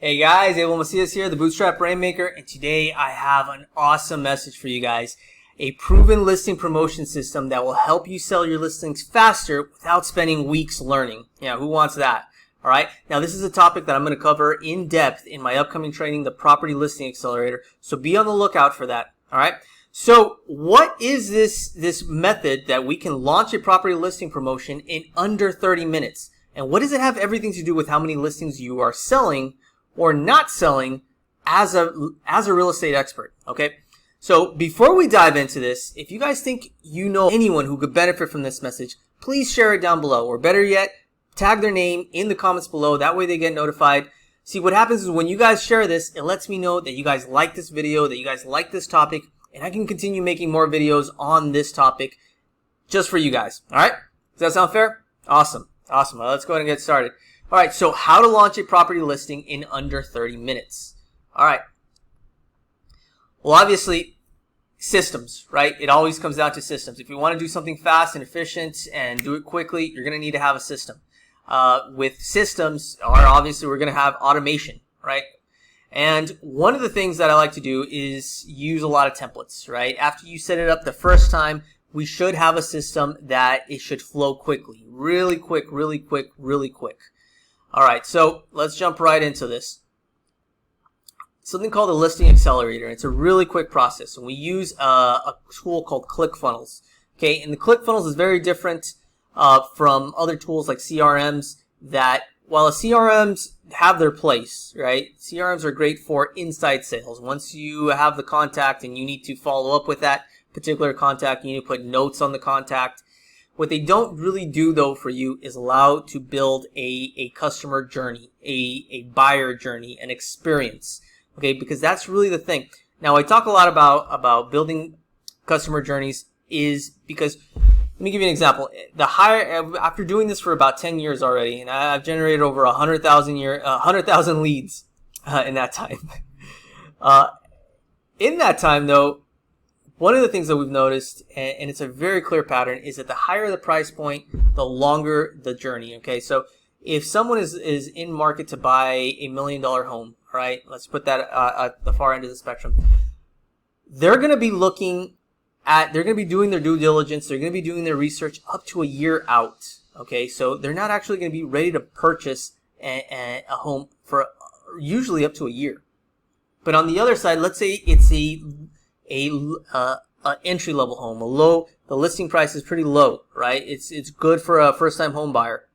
Hey guys, Abel Macias here, the Bootstrap Rainmaker, and today I have an awesome message for you guys. A proven listing promotion system that will help you sell your listings faster without spending weeks learning. Yeah, who wants that? Alright, now this is a topic that I'm going to cover in depth in my upcoming training, the Property Listing Accelerator, so be on the lookout for that. Alright, so what is this method that we can launch a property listing promotion in under 30 minutes? And what does it have everything to do with how many listings you are selling or not selling as a real estate expert? Okay, so before we dive into this, if you guys think you know anyone who could benefit from this message, please share it down below, or better yet, tag their name in the comments below. That way they get notified. See, what happens is when you guys share this, it lets me know that you guys like this video, that you guys like this topic, and I can continue making more videos on this topic just for you guys. All right, does that sound fair? Awesome. Awesome. Well, let's go ahead and get started. All right, so how to launch a property listing in under 30 minutes. All right. Well, obviously, systems, right? It always comes down to systems. If you want to do something fast and efficient and do it quickly, you're going to need to have a system. With systems, obviously, we're going to have automation, right? And one of the things that I like to do is use a lot of templates, right? After you set it up the first time, we should have a system that it should flow quickly, really quick, really quick, really quick. All right, so let's jump right into this. Something called the Listing Accelerator. It's a really quick process, and we use a tool called ClickFunnels. Okay, and the ClickFunnels is very different from other tools like CRMs. That while the CRMs have their place, right? CRMs are great for inside sales. Once you have the contact and you need to follow up with that particular contact, you need to put notes on the contact. What they don't really do, though, for you is allow to build a customer journey, a buyer journey, an experience, okay? Because that's really the thing. Now, I talk a lot about building customer journeys is because, let me give you an example. After doing this for about 10 years already, and I've generated over 100,000 leads in that time. In that time, though, one of the things that we've noticed, and it's a very clear pattern, is that the higher the price point, the longer the journey, okay? So if someone is in market to buy $1 million home, all right, let's put that at the far end of the spectrum, they're going to be they're going to be doing their due diligence, they're going to be doing their research up to a year out, okay? So they're not actually going to be ready to purchase a home for usually up to a year. But on the other side, let's say it's an entry-level home, the listing price is pretty low, right? It's good for a first-time home buyer.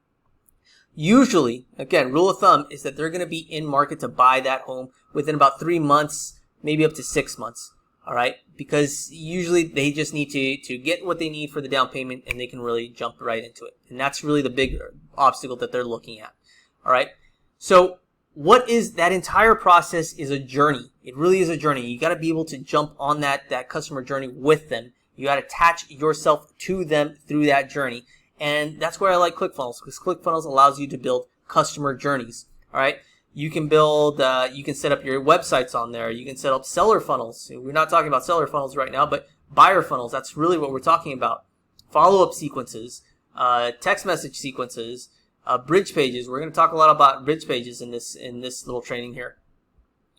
Usually, again, rule of thumb is that they're going to be in market to buy that home within about 3 months, maybe up to 6 months, all right? Because usually they just need to get what they need for the down payment, and they can really jump right into it. And that's really the big obstacle that they're looking at, all right? So what is that entire process is a journey. It really is a journey. You got to be able to jump on that customer journey with them. You got to attach yourself to them through that journey. And that's where I like ClickFunnels, because ClickFunnels allows you to build customer journeys. All right. You can build, you can set up your websites on there. You can set up seller funnels. We're not talking about seller funnels right now, but buyer funnels. That's really what we're talking about. Follow-up sequences, text message sequences, bridge pages. We're going to talk a lot about bridge pages in this little training here.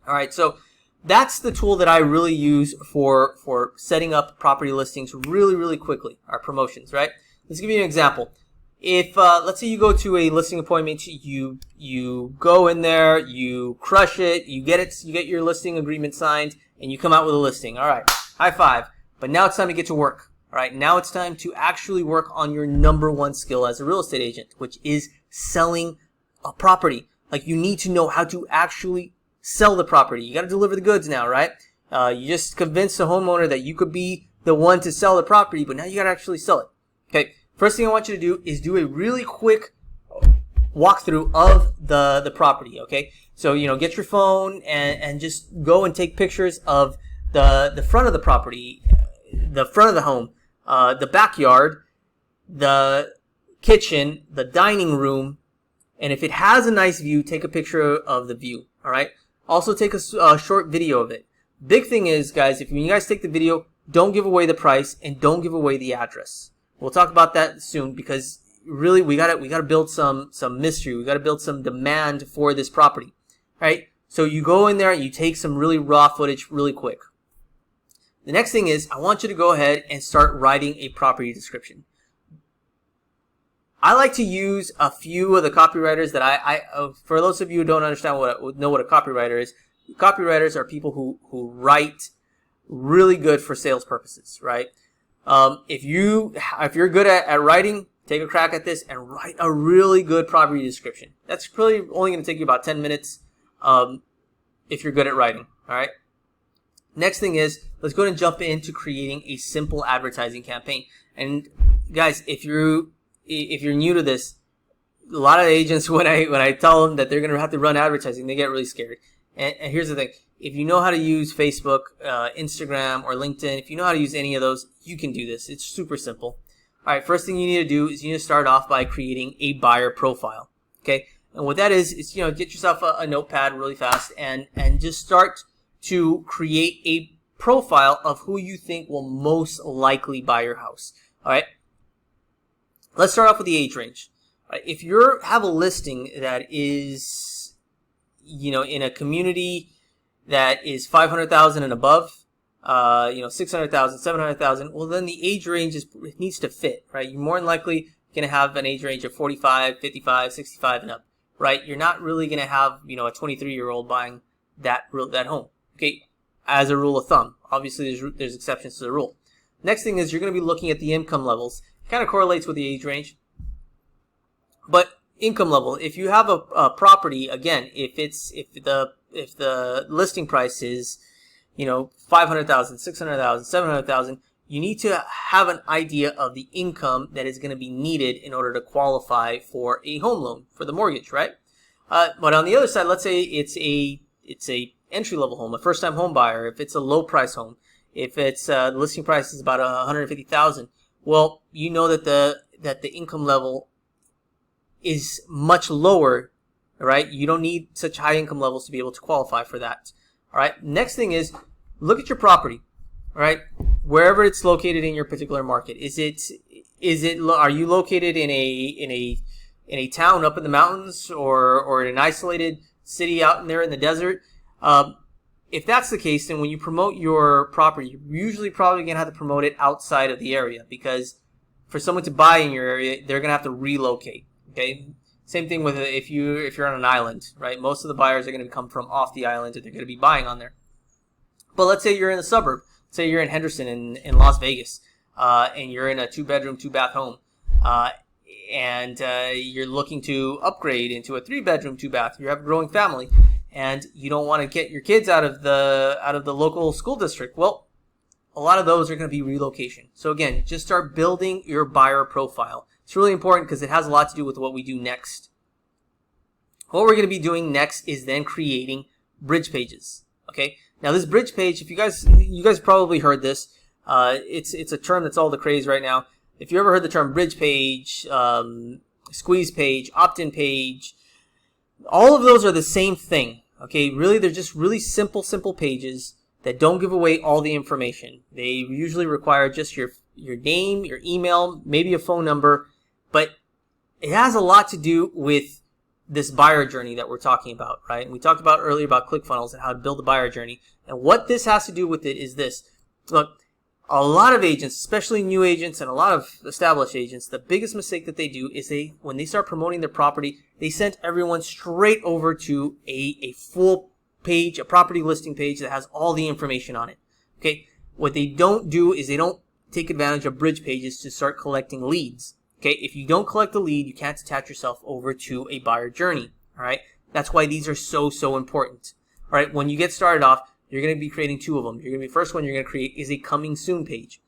All right, so that's the tool that I really use for setting up property listings really, really quickly. Our promotions, right? Let's give you an example. If let's say you go to a listing appointment, you go in there, you crush it, you get your listing agreement signed, and you come out with a listing. All right, high five. But now it's time to get to work. All right, now it's time to actually work on your #1 skill as a real estate agent, which is selling a property. Like, you need to know how to actually sell the property. You got to deliver the goods now, right? You just convinced the homeowner that you could be the one to sell the property, but now you got to actually sell it. Okay, first thing I want you to do is do a really quick walkthrough of the property, okay? So, get your phone and just go and take pictures of the front of the property, the front of the home, the backyard, the kitchen, the dining room, and if it has a nice view, take a picture of the view, all right? Also take a short video of it. Big thing is, guys, when you guys take the video, don't give away the price and don't give away the address. We'll talk about that soon, because really we gotta build some mystery. We gotta build some demand for this property, right? So you go in there and you take some really raw footage really quick. The next thing is I want you to go ahead and start writing a property description. I like to use a few of the copywriters that for those of you who don't understand know what a copywriter is, copywriters are people who write really good for sales purposes, right? If you're good at writing, take a crack at this and write a really good property description. That's probably only going to take you about 10 minutes if you're good at writing, all right? Next thing is, let's go ahead and jump into creating a simple advertising campaign. And guys, if you're new to this, a lot of agents, when I tell them that they're going to have to run advertising, they get really scared. And here's the thing. If you know how to use Facebook, Instagram, or LinkedIn, if you know how to use any of those, you can do this. It's super simple. All right, first thing you need to do is you need to start off by creating a buyer profile, okay? And what that is get yourself a notepad really fast and just start to create a profile of who you think will most likely buy your house, all right? Let's start off with the age range. All right, if you have a listing that is, in a community that is 500,000 and above, 600,000, 700,000, well, then the age range needs to fit, right? You're more than likely going to have an age range of 45, 55, 65 and up, right? You're not really going to have, a 23-year-old buying that home, okay? As a rule of thumb. Obviously, there's exceptions to the rule. Next thing is you're going to be looking at the income levels. It kind of correlates with the age range. But income level, if you have a property, again, if the listing price is, 500,000, 600,000, 700,000, you need to have an idea of the income that is going to be needed in order to qualify for a home loan for the mortgage, right? But on the other side, let's say it's a entry-level home, a first-time home buyer. If it's a low-price home, if it's the listing price is about 150,000, well, you know that the income level is much lower, right? You don't need such high income levels to be able to qualify for that. All right. Next thing is look at your property, all right? Wherever it's located in your particular market. Are you located in a town up in the mountains or in an isolated city out in there in the desert? If that's the case, then when you promote your property, you're usually probably going to have to promote it outside of the area, because for someone to buy in your area, they're going to have to relocate. Okay. Same thing with if you're on an island, right? Most of the buyers are going to come from off the island, and they're going to be buying on there. But let's say you're in a suburb. Say you're in Henderson in Las Vegas, and you're in a 2-bedroom, 2-bath home, and you're looking to upgrade into a 3-bedroom, 2-bath. You have a growing family, and you don't want to get your kids out of the local school district. Well, a lot of those are going to be relocation. So again, just start building your buyer profile. It's really important because it has a lot to do with what we do next. What we're going to be doing next is then creating bridge pages. Okay. Now this bridge page, if you guys probably heard this, it's a term that's all the craze right now. If you ever heard the term bridge page, squeeze page, opt-in page, all of those are the same thing. Okay. Really, they're just really simple pages that don't give away all the information. They usually require just your name, your email, maybe a phone number. But it has a lot to do with this buyer journey that we're talking about, right? And we talked about earlier about ClickFunnels and how to build a buyer journey. And what this has to do with it is this. Look, a lot of agents, especially new agents and a lot of established agents, the biggest mistake that they do is when they start promoting their property, they send everyone straight over to a full page, a property listing page that has all the information on it. Okay? What they don't do is they don't take advantage of bridge pages to start collecting leads. Okay, if you don't collect the lead, you can't attach yourself over to a buyer journey. All right, that's why these are so important. All right, when you get started off, you're going to be creating two of them. First one you're going to create is a coming soon page.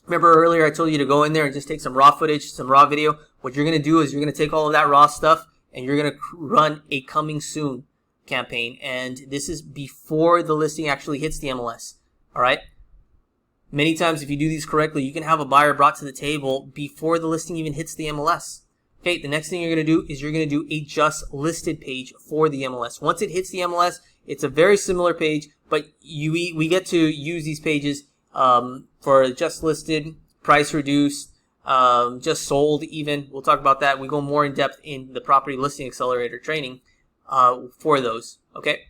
Remember earlier I told you to go in there and just take some raw footage, some raw video. What you're going to do is you're going to take all of that raw stuff and you're going to run a coming soon campaign. And this is before the listing actually hits the MLS. All right. Many times, if you do these correctly, you can have a buyer brought to the table before the listing even hits the MLS. Okay, the next thing you're going to do is you're going to do a just listed page for the MLS. Once it hits the MLS, it's a very similar page, but we get to use these pages for just listed, price reduced, just sold even. We'll talk about that. We go more in depth in the Property Listing Accelerator training. for those. Okay.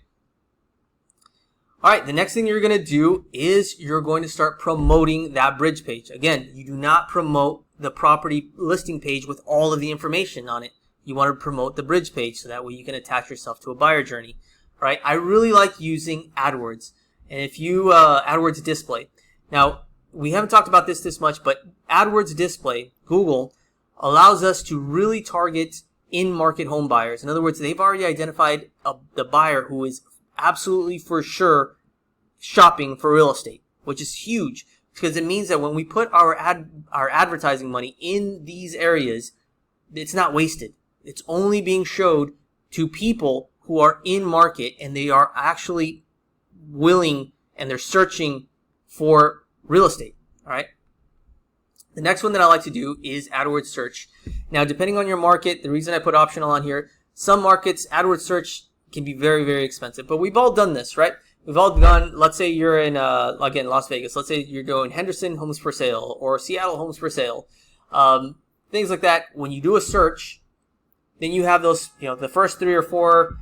All right, the next thing you're going to do is you're going to start promoting that bridge page. Again, you do not promote the property listing page with all of the information on it. You want to promote the bridge page so that way you can attach yourself to a buyer journey. All right, I really like using AdWords. And if you, AdWords Display. Now, we haven't talked about this much, but AdWords Display, Google, allows us to really target in-market home buyers. In other words, they've already identified the buyer who is absolutely for sure shopping for real estate, which is huge because it means that when we put our advertising money in these areas, it's not wasted. It's only being showed to people who are in market and they are actually willing and they're searching for real estate. All right. The next one that I like to do is AdWords search. Now, depending on your market, the reason I put optional on here, some markets, AdWords search can be very, very expensive. But we've all done this, right? We've all gone, let's say you're in, again, Las Vegas. Let's say you're doing Henderson homes for sale or Seattle homes for sale. Things like that. When you do a search, then you have those, the first 3 or 4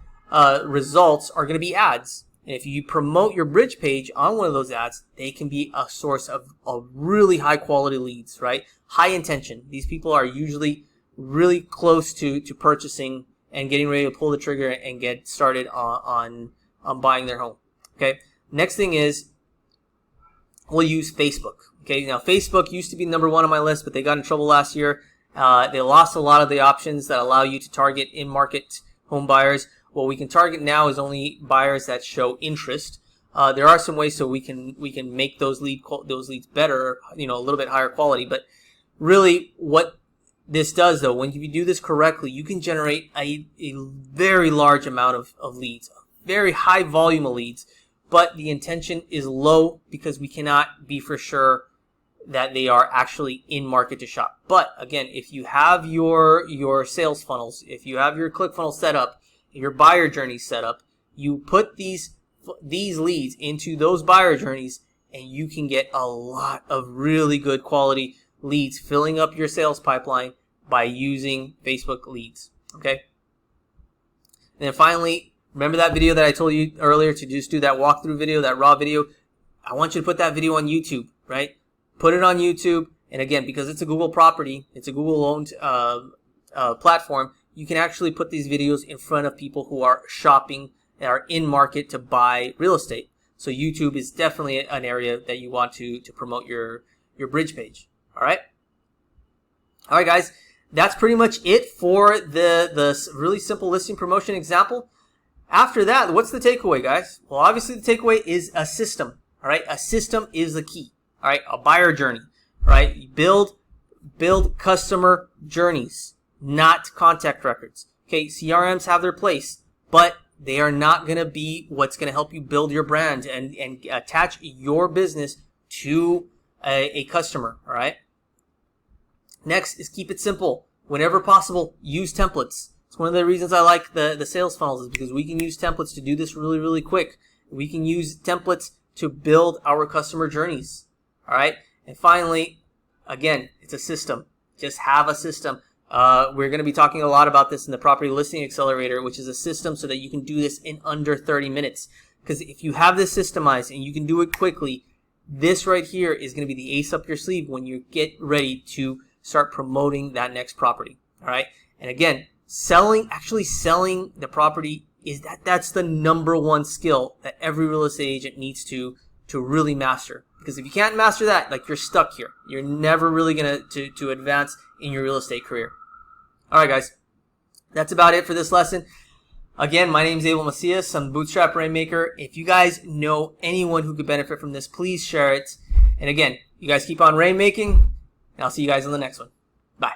results are going to be ads. And if you promote your bridge page on one of those ads, they can be a source of really high quality leads, right? High intention. These people are usually really close to purchasing and getting ready to pull the trigger and get started on buying their home. Okay. Next thing is we'll use Facebook. Okay. Now Facebook used to be number 1 on my list, but they got in trouble last year. They lost a lot of the options that allow you to target in-market home buyers. What we can target now is only buyers that show interest. There are some ways so we can make those leads better, a little bit higher quality. But really, what this does, though, when you do this correctly, you can generate a very large amount of leads, a very high volume of leads. But the intention is low because we cannot be for sure that they are actually in market to shop. But again, if you have your sales funnels, if you have your ClickFunnels set up, your buyer journey set up, you put these leads into those buyer journeys, and you can get a lot of really good quality leads filling up your sales pipeline by using Facebook leads. Okay. And then finally, remember that video that I told you earlier to just do that walkthrough video, that raw video? I want you to put that video on YouTube, right? Put it on YouTube. And again, because it's a Google property, it's a Google owned platform, you can actually put these videos in front of people who are shopping and are in market to buy real estate. So YouTube is definitely an area that you want to promote your bridge page. All right. All right, guys. That's pretty much it for the really simple listing promotion example. After that, what's the takeaway, guys? Well, obviously the takeaway is a system. All right. A system is the key. All right. A buyer journey. All right. You build customer journeys, not contact records. Okay, CRMs have their place, but they are not going to be what's going to help you build your brand and attach your business to a customer, all right? Next is keep it simple. Whenever possible, use templates. It's one of the reasons I like the sales funnels is because we can use templates to do this really, really quick. We can use templates to build our customer journeys, all right? And finally, again, it's a system. Just have a system. We're going to be talking a lot about this in the Property Listing Accelerator, which is a system so that you can do this in under 30 minutes. Because if you have this systemized and you can do it quickly, this right here is going to be the ace up your sleeve when you get ready to start promoting that next property. All right. And again, actually selling the property that's the number 1 skill that every real estate agent needs to really master. Because if you can't master that, like, you're stuck here. You're never really going to advance in your real estate career. All right, guys. That's about it for this lesson. Again, my name is Abel Macias. I'm Bootstrap Rainmaker. If you guys know anyone who could benefit from this, please share it. And again, you guys keep on rainmaking, and I'll see you guys on the next one. Bye.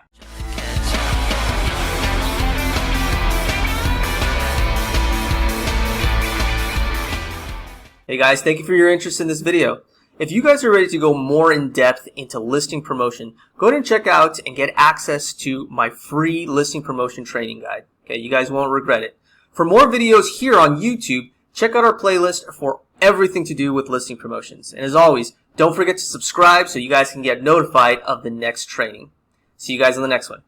Hey guys, thank you for your interest in this video. If you guys are ready to go more in depth into listing promotion, go ahead and check out and get access to my free listing promotion training guide. Okay, you guys won't regret it. For more videos here on YouTube, check out our playlist for everything to do with listing promotions. And as always, don't forget to subscribe so you guys can get notified of the next training. See you guys on the next one.